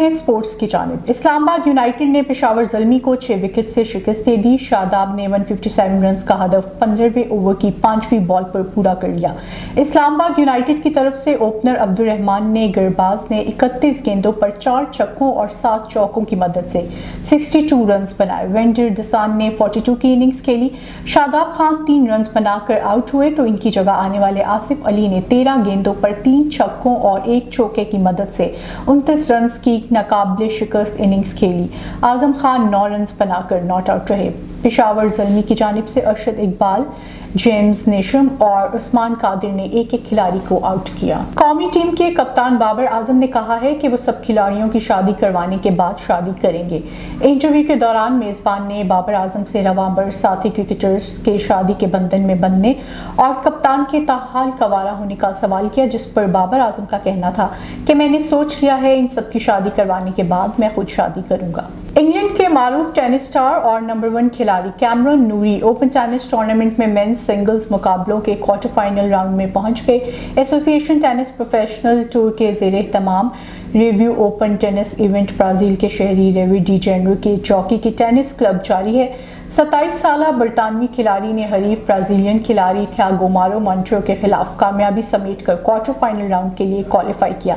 ہیں سپورٹس کی جانب۔ اسلام آباد یونائٹڈ نے پشاور زلمی کو 6 وکٹ سے شکست دے دی۔ شاداب نے 157 رنز کا ہدف 15ویں اوور کی 5ویں بال پر پورا کر لیا۔ اسلام آباد یونائٹڈ کی طرف سے اوپنر عبدالرحمان نے گرباز نے 31 گیندوں پر 4 چھکوں اور 7 چوکوں کی مدد سے 62 رنز بنائے۔ وینڈر دسان نے 42 کی اننگز کھیلی۔ شاداب خان 3 رنز بنا کر آؤٹ ہوئے تو ان کی جگہ آنے والے آصف علی نے 13 گیندوں پر 3 چھکوں اور 1 چوکے کی مدد سے 29 رنز کی ناقابل شکست اننگز کھیلی۔ اعظم خان 9 رنز بنا کر ناٹ آؤٹ رہے۔ پشاور زلمی کی جانب سے ارشد اقبال، جیمز نیشم اور عثمان قادر نے ایک ایک کھلاڑی کو آؤٹ کیا۔ قومی ٹیم کے کپتان بابر اعظم نے کہا ہے کہ وہ سب کھلاڑیوں کی شادی کروانے کے بعد شادی کریں گے۔ انٹرویو کے دوران میزبان نے بابر اعظم سے رواں برس ساتھی کرکٹرز کے شادی کے بندھن میں بندھنے اور کپتان کے تاحال کنوارا ہونے کا سوال کیا، جس پر بابر اعظم کا کہنا تھا کہ میں نے سوچ لیا ہے ان سب کی شادی کروانے کے بعد میں خود شادی کروں گا۔ انگلینڈ کے معروف ٹینس سٹار اور نمبر 1 کھلاڑی کیمرون نوری اوپن ٹینس ٹورنامنٹ میں مینز سنگلز مقابلوں کے کوارٹر فائنل راؤنڈ میں پہنچ گئے۔ ایسوسی ایشن ٹینس پروفیشنل ٹور کے زیر اہتمام Rio open tennis event Brazil کے شہری ریو ڈی جینیرو کے جاکی کی ٹینس کلب جاری ہے۔ 27 سالہ برطانوی کھلاڑی نے حریف برازیلین کھلاڑی تھیاگو مارو مونٹیرو کے خلاف کامیابی سمیٹ کر کوارٹر فائنل راؤنڈ کے لیے کوالیفائی کیا۔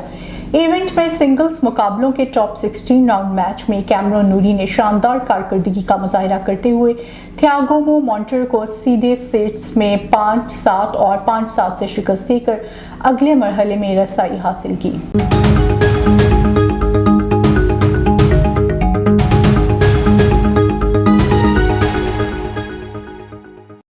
ایونٹ میں سنگلز مقابلوں کے ٹاپ 16 راؤنڈ میچ میں کیمرون نوری نے شاندار کارکردگی کا مظاہرہ کرتے ہوئے تھیاگو مونٹیرو کو سیدھے سیٹس میں 5-7 اور 5-7 سے شکست دے کر اگلے مرحلے میں رسائی حاصل کی۔